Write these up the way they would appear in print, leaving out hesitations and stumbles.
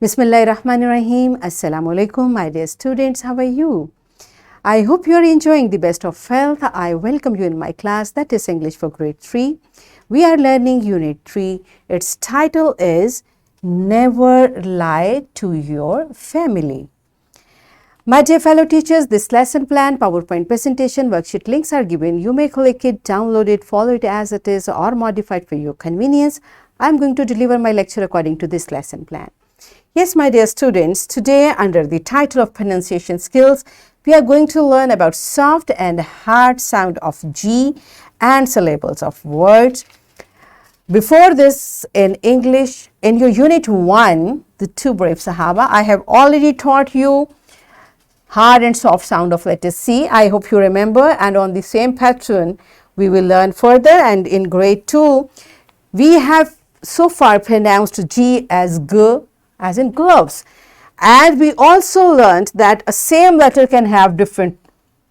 Bismillahirrahmanirrahim. Assalamu alaikum, my dear students. How are you? I hope you are enjoying the best of health. I welcome you in my class, that is English for grade 3. We are learning unit 3. Its title is Never Lie to Your Family. My dear fellow teachers, this lesson plan, PowerPoint presentation, worksheet links are given. You may click it, download it, follow it as it is, or modify it for your convenience. I am going to deliver my lecture according to this lesson plan. Yes, my dear students, today under the title of pronunciation skills, we are going to learn about soft and hard sound of G and syllables of words. Before this, in English, in your unit 1, the two brave Sahaba, I have already taught you hard and soft sound of letter C. I hope you remember, and on the same pattern, we will learn further. And in grade 2, we have so far pronounced G as G, as in gloves. And we also learned that a same letter can have different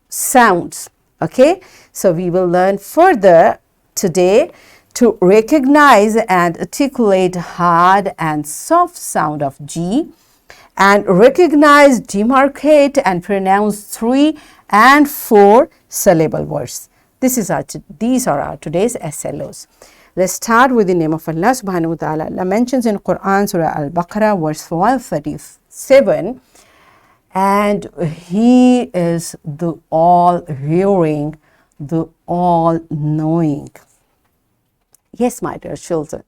sounds. Okay, so we will learn further today to recognize and articulate hard and soft sound of G, and recognize, demarcate and pronounce 3 and 4 syllable words. These are our today's SLOs. Let's start with the name of Allah subhanahu wa ta'ala. Allah mentions in Quran, Surah Al-Baqarah, verse 137, and He is the all-hearing, the all-knowing. Yes, my dear children,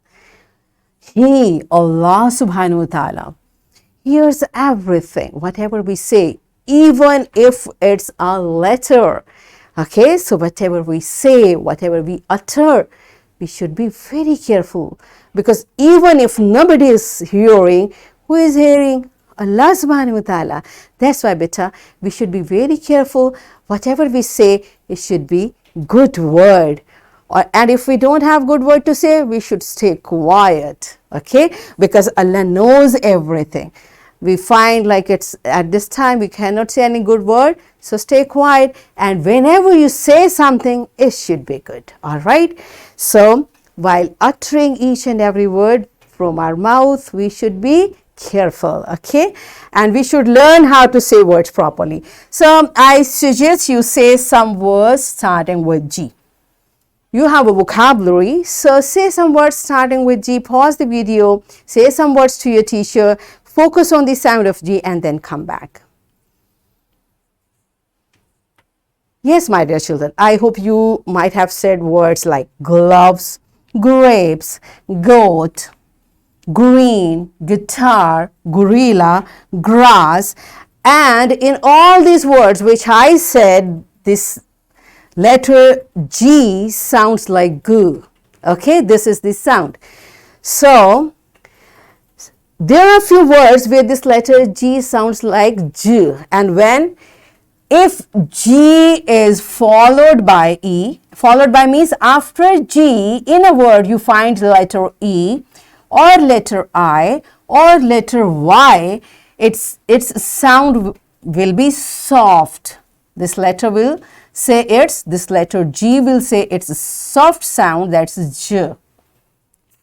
He, Allah subhanahu wa ta'ala, hears everything, whatever we say, even if it's a letter. Okay, so whatever we say, whatever we utter, we should be very careful, because even if nobody is hearing, who is hearing? Allah subhanahu wa ta'ala. That's why, beta, we should be very careful. Whatever we say, it should be good word. And if we don't have good word to say, we should stay quiet. Okay, because Allah knows everything. We find like it's at this time we cannot say any good word, so stay quiet, and whenever you say something, it should be good. All right, so while uttering each and every word from our mouth, we should be careful. Okay, and we should learn how to say words properly. So I suggest you say some words starting with G. You have a vocabulary, so say some words starting with G. Pause the video, say some words to your teacher, focus on the sound of G, and then come back. Yes, my dear children, I hope you might have said words like gloves, grapes, goat, green, guitar, gorilla, grass, and in all these words which I said, this letter G sounds like G. Okay, this is the sound. So there are a few words where this letter G sounds like J, and if G is followed by E, followed by means after G in a word you find the letter E or letter I or letter Y, its sound will be soft. This letter will say this letter G will say it's a soft sound, that's J.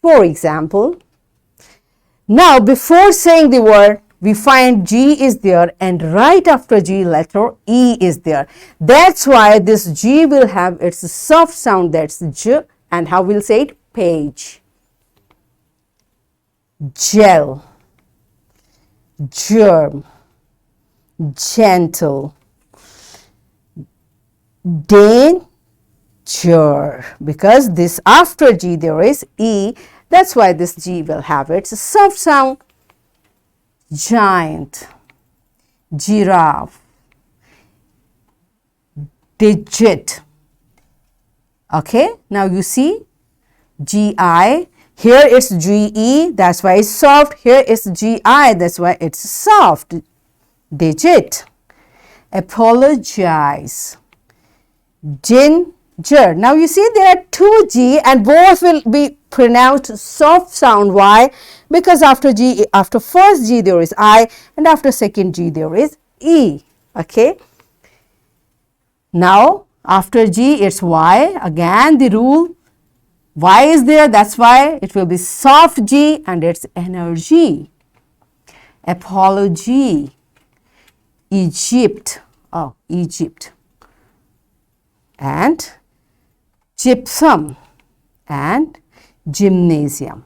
For example, now before saying the word, we find G is there, and right after G letter E is there. That's why this G will have its soft sound, that's J. And how we'll say it? Page, gel, germ, gentle, danger. Because this after G there is E, that's why this G will have its soft sound. Giant, giraffe, digit. Okay, now you see GI, here it's GE, that's why it's soft. Here it's GI, that's why it's soft. Digit, apologize, ginger. Now you see there are two G and both will be pronounced soft sound. Why? Because after first G there is I, and after second G there is E. Okay, now after G it's Y. Again the rule, Y is there, that's why it will be soft G and it's energy. apology, Egypt, oh, Egypt, and gypsum and gymnasium.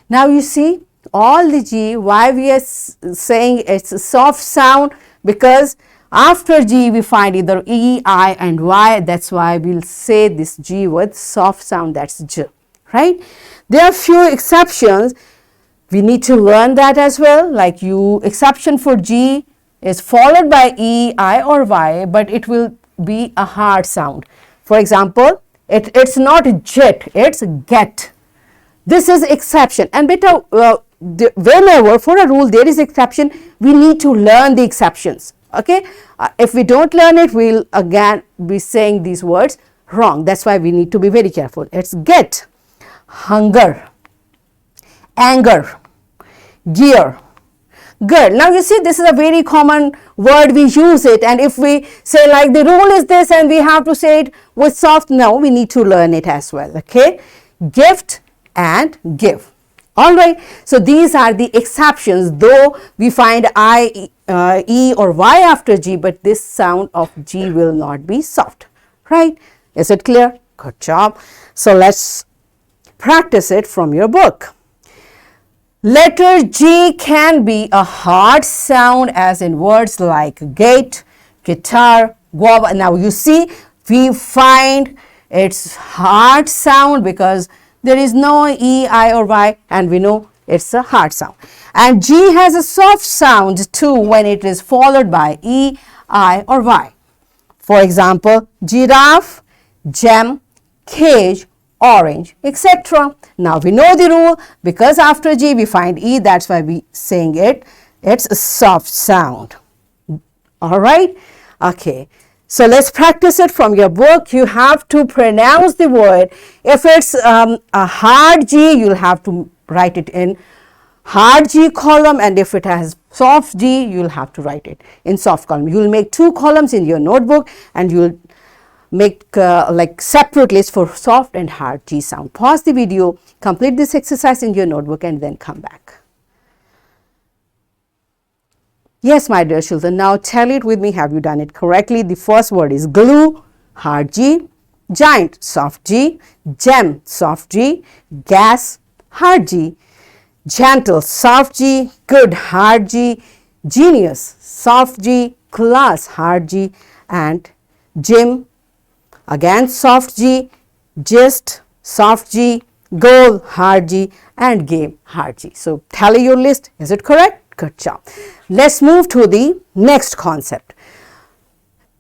Now you see all the G, why we are saying it's a soft sound, because after G we find either E, I and Y. That's why we'll say this G with soft sound, that's J, right? There are few exceptions. We need to learn that as well, like exception for G is followed by E, I or Y, but it will be a hard sound. For example, it's not jet, it's get. This is exception. And beta, whenever for a rule there is exception, we need to learn the exceptions. Okay, if we don't learn it, we'll again be saying these words wrong. That's why we need to be very careful. It's get, hunger, anger, gear, girl. Now you see, this is a very common word, we use it, and if we say like the rule is this and we have to say it with soft, no, we need to learn it as well. Okay, gift and give. All right, so these are the exceptions, though we find I, E or Y after G, but this sound of G will not be soft, right? Is it clear? Good job. So let's practice it from your book. Letter G can be a hard sound, as in words like gate, guitar, guava. Now you see, we find its hard sound because there is no E, I or Y, and we know it's a hard sound. And G has a soft sound too when it is followed by E, I or Y. For example, giraffe, gem, cage, orange, etc. Now we know the rule, because after G we find E, that's why we saying it, it's a soft sound. All right, okay. So let's practice it from your book. You have to pronounce the word. If it's a hard G, you'll have to write it in hard G column, and if it has soft G, you'll have to write it in soft column. You'll make 2 columns in your notebook, and you'll make like separate lists for soft and hard G sound. Pause the video, complete this exercise in your notebook, and then come back. Yes, my dear children, now tell it with me, have you done it correctly? The first word is glue, hard G, giant, soft G, gem, soft G, gas, hard G, gentle, soft G, good, hard G, genius, soft G, class, hard G, and gym, again soft G, gist, soft G, goal, hard G, and game, hard G. So tally your list. Is it correct? Good job. Let's move to the next concept.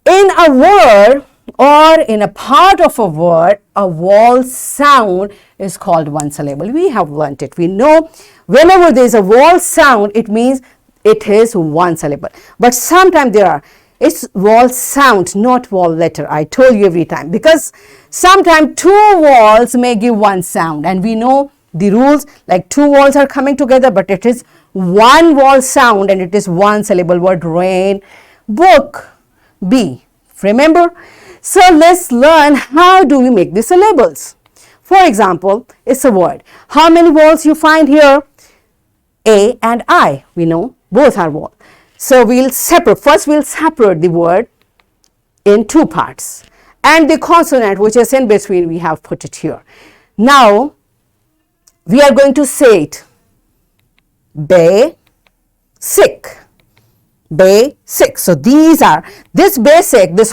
In a word or in a part of a word, a vowel sound is called one syllable. We have learnt it. We know whenever there is a vowel sound, it means it is one syllable. But sometimes it's vowel sound, not vowel letter. I told you every time, because sometimes 2 vowels may give one sound, and we know the rules, like 2 vowels are coming together, but it is one vowel sound and it is one syllable word. Rain, book, bee. Remember? So let's learn how do we make the syllables. For example, it's a word. How many vowels you find here? A and I. We know both are vowels. So we'll separate. First we'll separate the word in 2 parts. And the consonant which is in between, we have put it here. Now we are going to say it. Basic, basic. So this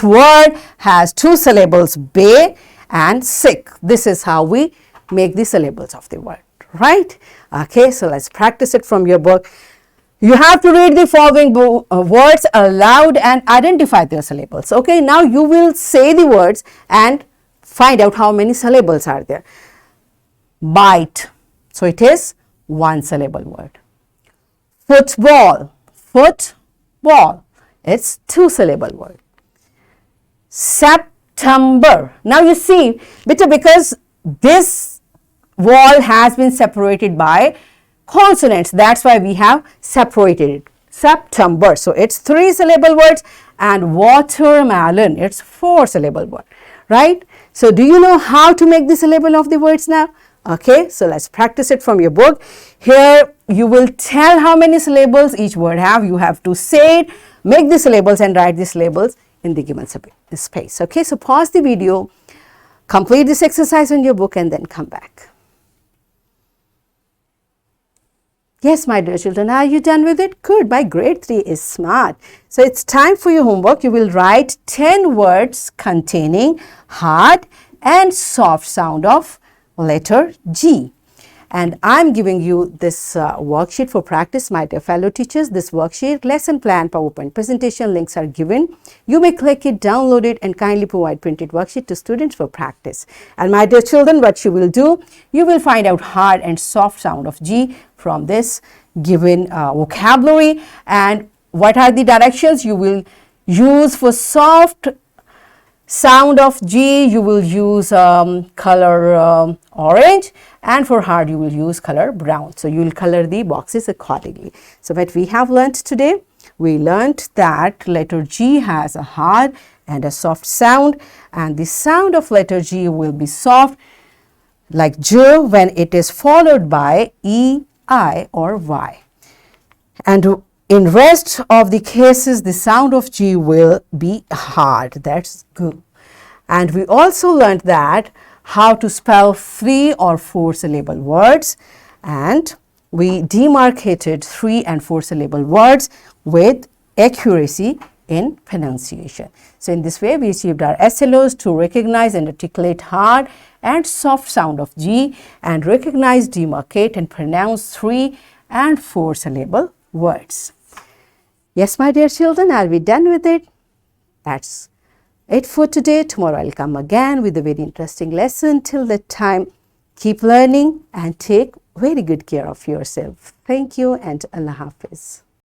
word has 2 syllables, ba and sick. This is how we make the syllables of the word, right? Okay, so let's practice it from your book. You have to read the following words aloud and identify their syllables. Okay, now you will say the words and find out how many syllables are there. Bite. So it is 1 syllable word. Football, football, it's 2 syllable word. September. Now you see, because this vowel has been separated by consonants, that's why we have separated it. September. So it's 3 syllable words. And watermelon, it's 4 syllable word, right? So do you know how to make the syllable of the words now? Okay, so let's practice it from your book. Here you will tell how many syllables each word have. You have to say it, make the syllables and write the syllables in the given space. Okay, so pause the video, complete this exercise in your book and then come back. Yes, my dear children, are you done with it? Good, my grade 3 is smart. So it's time for your homework. You will write 10 words containing hard and soft sound of letter G. And I'm giving you this worksheet for practice, my dear fellow teachers. This worksheet, lesson plan, PowerPoint presentation links are given. You may click it, download it and kindly provide printed worksheet to students for practice. And my dear children, what you will do, you will find out hard and soft sound of G from this given vocabulary. And what are the directions you will use for soft sound of G? You will use color orange, and for hard you will use color brown. So you will color the boxes accordingly. So what we have learnt today, we learnt that letter G has a hard and a soft sound, and the sound of letter G will be soft like J when it is followed by E, I or Y. And in rest of the cases, the sound of G will be hard. That's good. And we also learned that how to spell 3 or 4 syllable words, and we demarcated 3 and 4 syllable words with accuracy in pronunciation. So in this way, we achieved our SLOs to recognize and articulate hard and soft sound of G and recognize, demarcate and pronounce 3 and 4 syllable words. Yes, my dear children, are we done with it? That's it for today. Tomorrow I'll come again with a very interesting lesson. Till that time, keep learning and take very good care of yourself. Thank you and Allah Hafiz.